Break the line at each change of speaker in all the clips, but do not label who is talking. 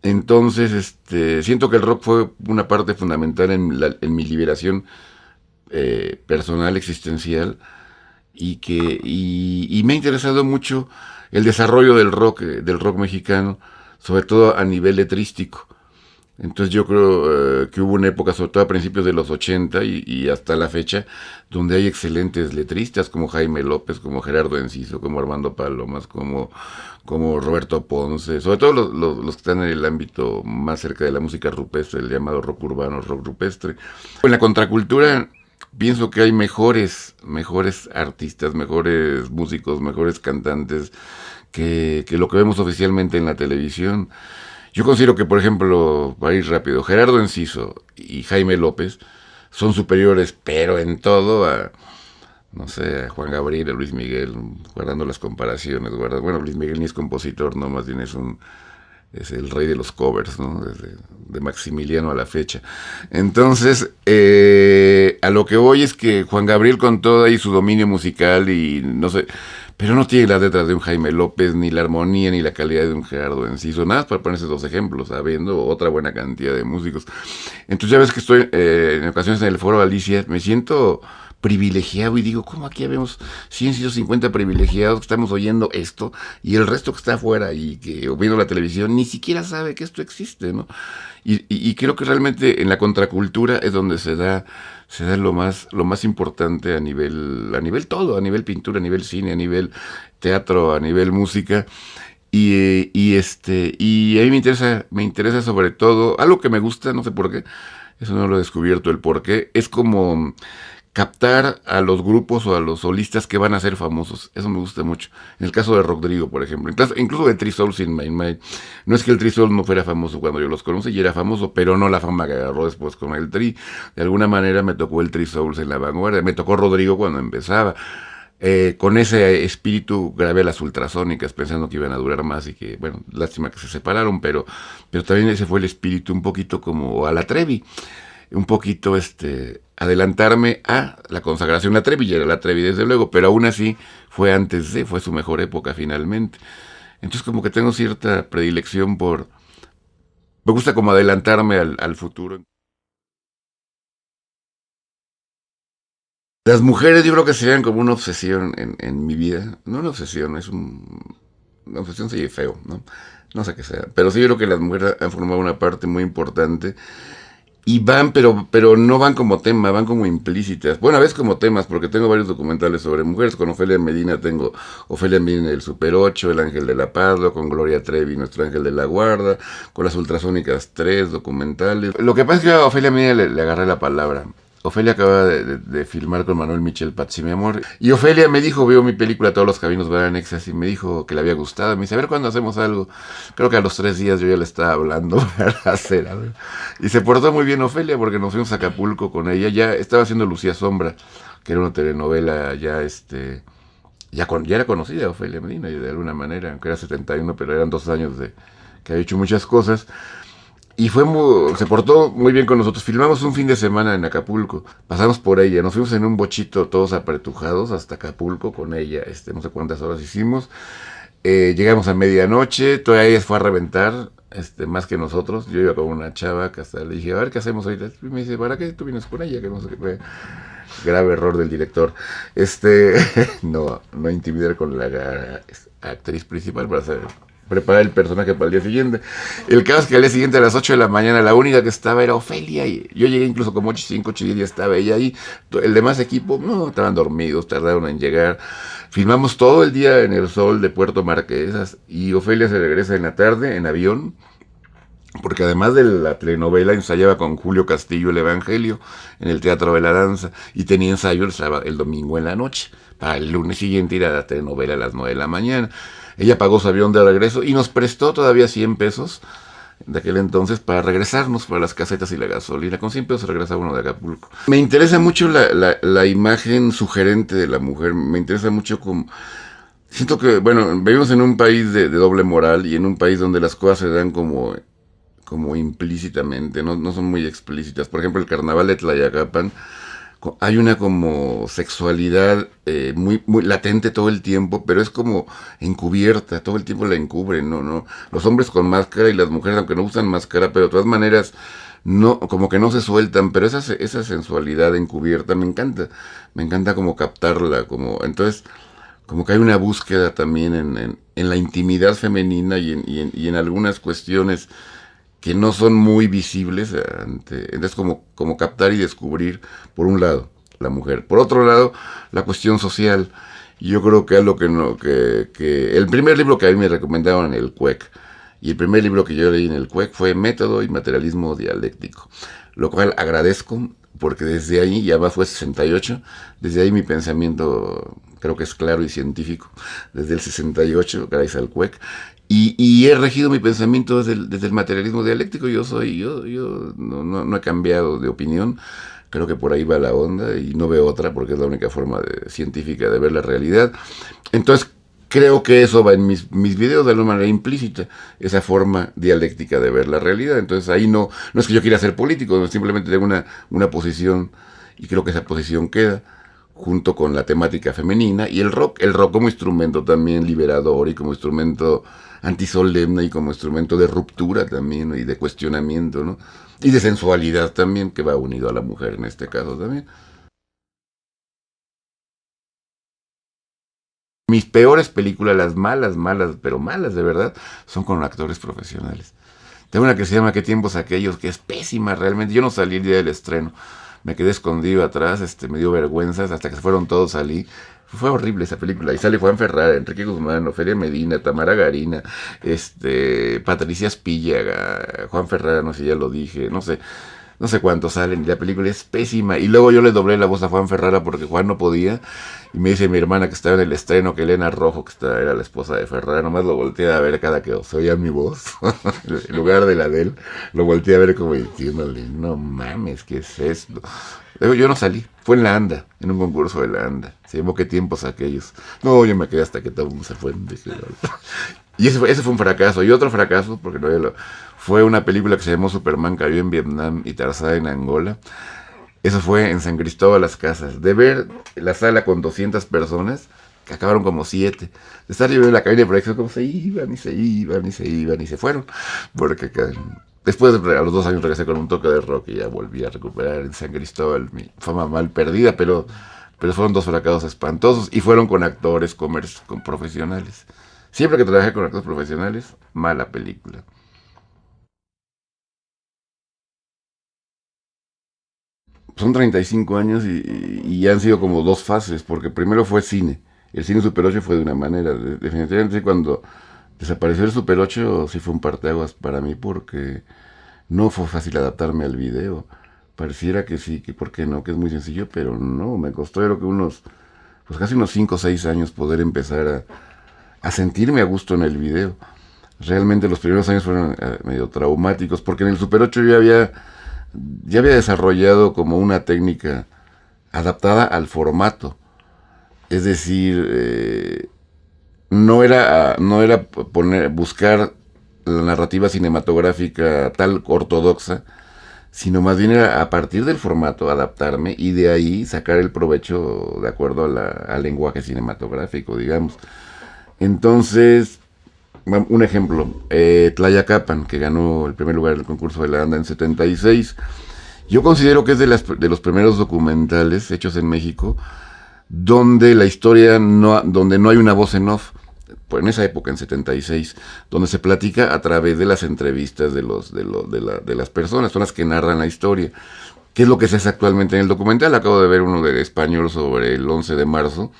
Entonces, siento que el rock fue una parte fundamental en mi liberación personal, existencial, y me ha interesado mucho el desarrollo del rock mexicano, sobre todo a nivel letrístico. Entonces yo creo que hubo una época, sobre todo a principios de los 80 y hasta la fecha, donde hay excelentes letristas como Jaime López, como Gerardo Enciso, como Armando Palomas, como Roberto Ponce, sobre todo los que están en el ámbito más cerca de la música rupestre, el llamado rock urbano, rock rupestre. En la contracultura pienso que hay mejores artistas, mejores músicos, mejores cantantes que lo que vemos oficialmente en la televisión. Yo considero que, por ejemplo, para ir rápido, Gerardo Enciso y Jaime López son superiores, pero en todo a, no sé, a Juan Gabriel, a Luis Miguel, guardando las comparaciones, bueno, Luis Miguel ni es compositor, no, más bien es el rey de los covers, ¿no? Desde de Maximiliano a la fecha. Entonces, a lo que voy es que Juan Gabriel con todo ahí su dominio musical y no sé, pero no tiene las letras de un Jaime López, ni la armonía, ni la calidad de un Gerardo Enciso, nada más para ponerse dos ejemplos, habiendo otra buena cantidad de músicos. Entonces ya ves que estoy en ocasiones en el foro Alicia, me siento privilegiado y digo, ¿cómo aquí habemos 100, 150 privilegiados que estamos oyendo esto y el resto que está afuera y que viendo la televisión ni siquiera sabe que esto existe, ¿no? Y creo que realmente en la contracultura es donde se da lo más importante a nivel todo, a nivel pintura, a nivel cine, a nivel teatro, a nivel música. Y a mí me interesa sobre todo, algo que me gusta, no sé por qué, eso no lo he descubierto el por qué, es como captar a los grupos o a los solistas que van a ser famosos. Eso me gusta mucho. En el caso de Rodrigo, por ejemplo. Incluso de Three Souls in My Mind. No es que el Three Souls no fuera famoso cuando yo los conocí, y era famoso, pero no la fama que agarró después con el Tri. De alguna manera me tocó el Three Souls en la vanguardia. Me tocó Rodrigo cuando empezaba. Con ese espíritu grabé las ultrasónicas pensando que iban a durar más y que, bueno, lástima que se separaron, pero también ese fue el espíritu un poquito como a la Trevi, un poquito adelantarme a la consagración. La Trevi ya era la Trevi desde luego, pero aún así fue su mejor época finalmente. Entonces como que tengo cierta predilección me gusta como adelantarme al futuro. Las mujeres yo creo que serían como una obsesión en mi vida. No una obsesión, una obsesión sería feo, ¿no? No sé qué sea. Pero sí yo creo que las mujeres han formado una parte muy importante. Y van, pero no van como tema, van como implícitas. Bueno, a veces como temas, porque tengo varios documentales sobre mujeres. Con Ofelia Medina tengo Ofelia Medina del Super 8, El Ángel de la Paz, con Gloria Trevi, Nuestro Ángel de la Guarda, con las Ultrasónicas 3 documentales. Lo que pasa es que a Ofelia Medina le agarré la palabra. Ofelia acaba de filmar con Manuel Michel Patzi, mi amor. Y Ofelia me dijo, vio mi película Todos los caminos van a Nexas y me dijo que le había gustado. Me dice, a ver cuándo hacemos algo. Creo que a los 3 días yo ya le estaba hablando para hacer algo. Y se portó muy bien Ofelia porque nos fuimos a Acapulco con ella. Ya estaba haciendo Lucía Sombra, que era una telenovela ya era conocida Ofelia Medina y de alguna manera, aunque era 71, pero eran 2 años de que había hecho muchas cosas. Y se portó muy bien con nosotros. Filmamos un fin de semana en Acapulco. Pasamos por ella. Nos fuimos en un bochito todos apretujados hasta Acapulco con ella. No sé cuántas horas hicimos. Llegamos a medianoche. Todavía ella fue a reventar. Más que nosotros. Yo iba con una chava que hasta le dije, a ver qué hacemos ahorita. Y me dice, ¿para qué tú vienes con ella? Que no sé qué fue. Grave error del director. No intimidar con la actriz principal para hacer preparar el personaje para el día siguiente. El caso es que al día siguiente a las 8 de la mañana la única que estaba era Ofelia y yo llegué incluso como 8, 5, 8 y ya estaba ella ahí. El demás equipo no, estaban dormidos, tardaron en llegar. Filmamos todo el día en el sol de Puerto Marquesas y Ofelia se regresa en la tarde en avión porque además de la telenovela ensayaba con Julio Castillo el Evangelio en el Teatro de la Danza y tenía ensayo el domingo en la noche para el lunes siguiente ir a la telenovela a las 9 de la mañana. Ella pagó su avión de regreso y nos prestó todavía 100 pesos de aquel entonces para regresarnos para las casetas y la gasolina. Con 100 pesos regresa uno de Acapulco. Me interesa mucho la imagen sugerente de la mujer. Me interesa mucho como... Siento que, bueno, vivimos en un país de doble moral y en un país donde las cosas se dan como implícitamente, no son muy explícitas. Por ejemplo, el carnaval de Tlayacapan, hay una como sexualidad muy latente todo el tiempo, pero es como encubierta, todo el tiempo la encubren, no, los hombres con máscara y las mujeres, aunque no usan máscara, pero de todas maneras, no, como que no se sueltan, pero esa sensualidad encubierta me encanta como captarla, entonces, como que hay una búsqueda también en la intimidad femenina y en algunas cuestiones que no son muy visibles entonces como captar y descubrir por un lado la mujer, por otro lado la cuestión social. Yo creo que algo que no que el primer libro que a mí me recomendaron en el CUEC y el primer libro que yo leí en el CUEC fue Método y Materialismo Dialéctico, lo cual agradezco porque desde ahí, ya va fue 68, desde ahí mi pensamiento creo que es claro y científico, desde el 68, gracias al CUEC, y he regido mi pensamiento desde el materialismo dialéctico. Yo no he cambiado de opinión. Creo que por ahí va la onda y no veo otra porque es la única forma científica de ver la realidad. Entonces, creo que eso va en mis videos de alguna manera implícita, esa forma dialéctica de ver la realidad. Entonces, ahí no es que yo quiera ser político, no, simplemente tengo una posición y creo que esa posición queda junto con la temática femenina y el rock como instrumento también liberador y como instrumento antisolemne y como instrumento de ruptura también, ¿no? Y de cuestionamiento, ¿no? Y de sensualidad también, que va unido a la mujer en este caso también. Mis peores películas, las malas, pero malas de verdad, son con actores profesionales. Tengo una que se llama ¿Qué tiempos aquellos?, que es pésima realmente. Yo no salí el día del estreno. Me quedé escondido atrás, me dio vergüenza, hasta que se fueron todos salí. Fue horrible esa película. Y sale Juan Ferrara, Enrique Guzmán, Ofelia Medina, Tamara Garina, Patricia Spíllaga, Juan Ferrara, no sé si ya lo dije, no sé cuántos salen, y la película es pésima. Y luego yo le doblé la voz a Juan Ferrara porque Juan no podía. Y me dice mi hermana que estaba en el estreno, que Elena Rojo, era la esposa de Ferrara, nomás lo volteé a ver cada que se oía mi voz, en lugar de la de él, lo volteé a ver como diciéndole, no mames, ¿qué es esto? Luego yo no salí, fue en la ANDA, en un concurso de la ANDA, se llamó ¿Qué tiempos aquellos? No, yo me quedé hasta que todo el mundo se fue. Y ese fue un fracaso. Y otro fracaso, porque fue una película que se llamó Superman cayó en Vietnam y Tarzán en Angola. Eso fue en San Cristóbal Las Casas. De ver la sala con 200 personas, que acabaron como 7. De estar yo en la cabina de proyección, como se iban y se iban y se iban y se fueron. Porque después, a los 2 años, regresé con un toque de rock y ya volví a recuperar en San Cristóbal mi fama mal perdida, pero fueron 2 fracasos espantosos y fueron con actores, con profesionales. Siempre que trabajé con actores profesionales, mala película. Son 35 años y han sido como 2 fases, porque primero fue cine. El cine Super 8 fue de una manera. Definitivamente cuando desapareció el Super 8 sí fue un parteaguas para mí porque no fue fácil adaptarme al video. Pareciera que sí, que por qué no, que es muy sencillo, pero no, me costó yo creo que pues casi unos 5 o 6 años poder empezar a sentirme a gusto en el video. Realmente los primeros años fueron medio traumáticos, porque en el Super 8 ya había desarrollado como una técnica adaptada al formato. Es decir, no era buscar la narrativa cinematográfica tal ortodoxa, sino más bien era a partir del formato adaptarme y de ahí sacar el provecho de acuerdo al lenguaje cinematográfico, digamos. Entonces, un ejemplo, Tlayacapan, que ganó el primer lugar del concurso de la ANDA en 76. Yo considero que es de los primeros documentales hechos en México donde la historia donde no hay una voz en off. Pues en esa época, en 76, donde se platica a través de las entrevistas de las personas, son las que narran la historia. ¿Qué es lo que se hace actualmente en el documental? Acabo de ver uno de español sobre el 11 de marzo,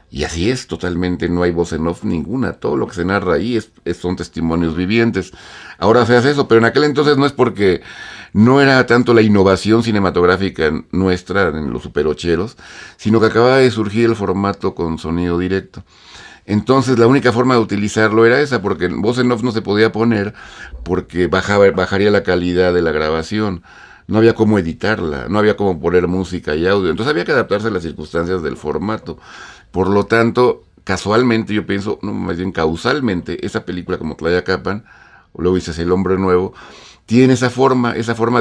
y así es, totalmente, no hay voz en off ninguna. Todo lo que se narra ahí son testimonios vivientes. Ahora se hace eso, pero en aquel entonces no es porque no era tanto la innovación cinematográfica nuestra en los superocheros, sino que acababa de surgir el formato con sonido directo. Entonces la única forma de utilizarlo era esa, porque voz en off no se podía poner porque bajaría la calidad de la grabación. No había cómo editarla, no había cómo poner música y audio. Entonces había que adaptarse a las circunstancias del formato. Por lo tanto, casualmente yo pienso, no, más bien causalmente, esa película como Tlayacapan luego dices El Hombre Nuevo, tiene esa forma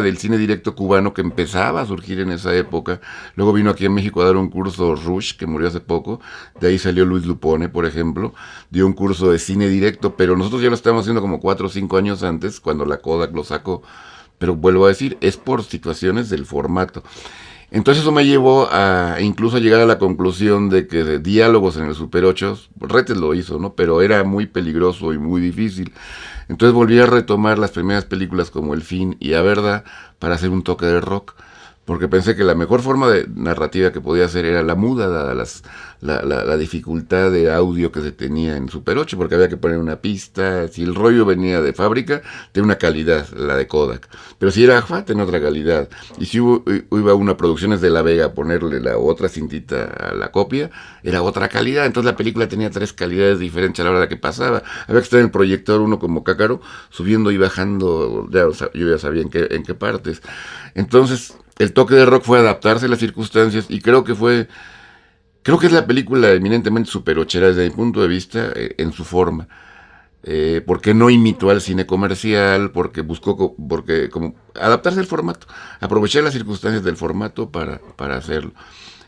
del cine directo cubano que empezaba a surgir en esa época. Luego vino aquí a México a dar un curso Rush, que murió hace poco. De ahí salió Luis Lupone, por ejemplo. Dio un curso de cine directo, pero nosotros ya lo estábamos haciendo como 4 o 5 años antes, cuando la Kodak lo sacó. Pero vuelvo a decir, es por situaciones del formato. Entonces eso me llevó a incluso a llegar a la conclusión de que de diálogos en el Super 8, Retes lo hizo, ¿no? Pero era muy peligroso y muy difícil. Entonces volví a retomar las primeras películas como El Fin y A Verdad para hacer un toque de rock. Porque pensé que la mejor forma de narrativa que podía hacer era la muda, dada la dificultad de audio que se tenía en Super 8, porque había que poner una pista. Si el rollo venía de fábrica, tenía una calidad, la de Kodak. Pero si era AFA, tenía otra calidad. Y si iba una producciones de La Vega a ponerle la otra cintita a la copia, era otra calidad. Entonces la película tenía 3 calidades diferentes a la hora de que pasaba. Había que estar en el proyector uno como cácaro, subiendo y bajando, ya, yo ya sabía en qué partes. Entonces el toque de rock fue adaptarse a las circunstancias y creo que es la película eminentemente superochera desde mi punto de vista en su forma. Porque no imitó al cine comercial, porque buscó porque como adaptarse al formato, aprovechar las circunstancias del formato para hacerlo.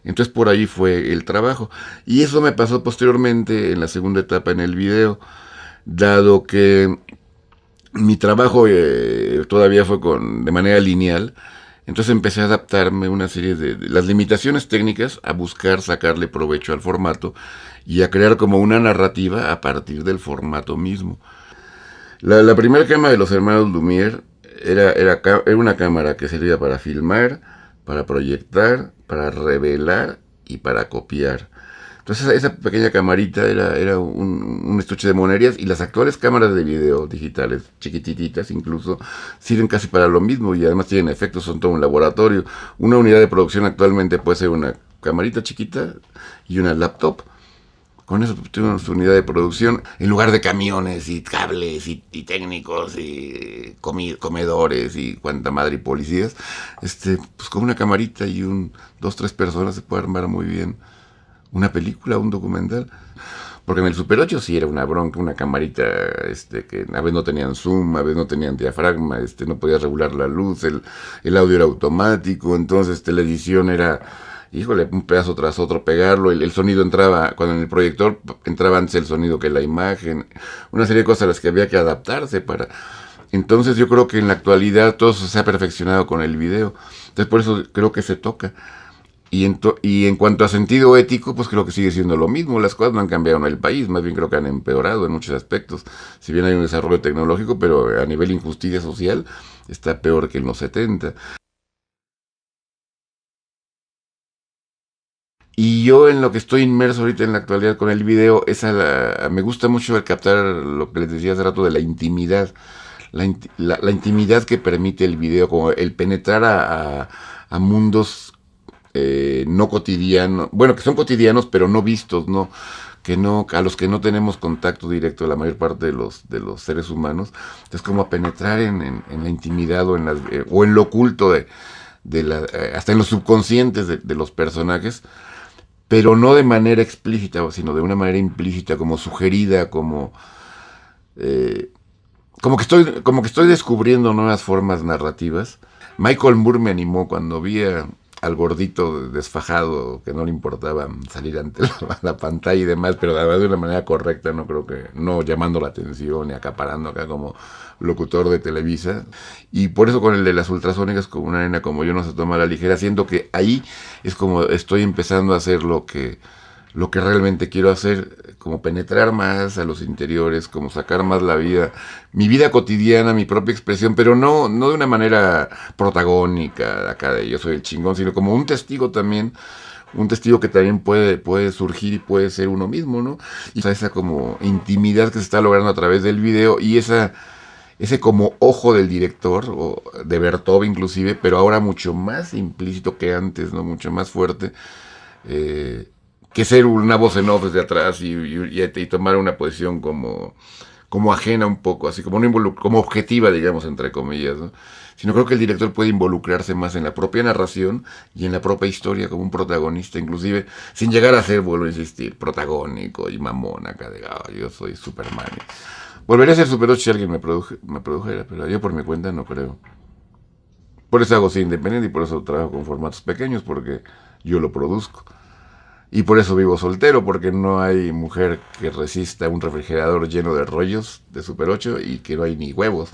Entonces por ahí fue el trabajo. Y eso me pasó posteriormente en la segunda etapa en el video, dado que mi trabajo todavía fue de manera lineal. Entonces empecé a adaptarme una serie de las limitaciones técnicas, a buscar sacarle provecho al formato y a crear como una narrativa a partir del formato mismo. La primera cámara de los hermanos Lumière era una cámara que servía para filmar, para proyectar, para revelar y para copiar. Entonces esa pequeña camarita era un estuche de monerías y las actuales cámaras de video digitales, chiquititas incluso, sirven casi para lo mismo y además tienen efectos, son todo un laboratorio. Una unidad de producción actualmente puede ser una camarita chiquita y una laptop. Con eso tuvimos su unidad de producción, en lugar de camiones y cables y técnicos y comedores y cuanta madre y policías, pues con una camarita y 2, 3 personas se puede armar muy bien una película, un documental. Porque en el Super 8 sí era una bronca, una camarita que a veces no tenían zoom, a veces no tenían diafragma, no podías regular la luz, el audio era automático, entonces la edición era, híjole, un pedazo tras otro pegarlo, el sonido entraba, cuando en el proyector entraba antes el sonido que la imagen, una serie de cosas a las que había que adaptarse para... Entonces yo creo que en la actualidad todo eso se ha perfeccionado con el video, entonces por eso creo que se toca. Y en cuanto a sentido ético, pues creo que sigue siendo lo mismo. Las cosas no han cambiado en el país, más bien creo que han empeorado en muchos aspectos. Si bien hay un desarrollo tecnológico, pero a nivel injusticia social está peor que en los 70. Y yo en lo que estoy inmerso ahorita en la actualidad con el video, me gusta mucho el captar lo que les decía hace rato de la intimidad. La intimidad que permite el video, como el penetrar a mundos no cotidianos, bueno, que son cotidianos, pero no vistos, no, a los que no tenemos contacto directo la mayor parte de los seres humanos. Es como penetrar en la intimidad o en lo oculto hasta en los subconscientes de los personajes, pero no de manera explícita, sino de una manera implícita, como sugerida, eh, como que estoy descubriendo nuevas formas narrativas. Michael Moore me animó cuando vi al gordito desfajado que no le importaba salir ante la pantalla y demás, pero además de una manera correcta, no creo que, no llamando la atención y acaparando acá como locutor de Televisa. Y por eso con el de las ultrasónicas, como una nena como yo, no se toma a la ligera, siento que ahí es como estoy empezando a hacer lo que realmente quiero hacer, como penetrar más a los interiores, como sacar más mi vida cotidiana, mi propia expresión, pero no de una manera protagónica, acá de yo soy el chingón, sino como un testigo también, un testigo que también puede surgir y puede ser uno mismo, ¿no? Y esa como intimidad que se está logrando a través del video y ese como ojo del director, o de Bertov inclusive, pero ahora mucho más implícito que antes, ¿no? Mucho más fuerte. Que ser una voz en off desde atrás y tomar una posición como ajena un poco, así como, como objetiva, digamos, entre comillas, ¿no? Sino creo que el director puede involucrarse más en la propia narración y en la propia historia como un protagonista, inclusive sin llegar a ser, vuelvo a insistir, protagónico y mamón acá de, yo soy Superman. Volvería a ser Super 8 si alguien me produjera, pero yo por mi cuenta no creo. Por eso hago así independiente y por eso trabajo con formatos pequeños, porque yo lo produzco. Y por eso vivo soltero, porque no hay mujer que resista un refrigerador lleno de rollos de Super 8 y que no hay ni huevos.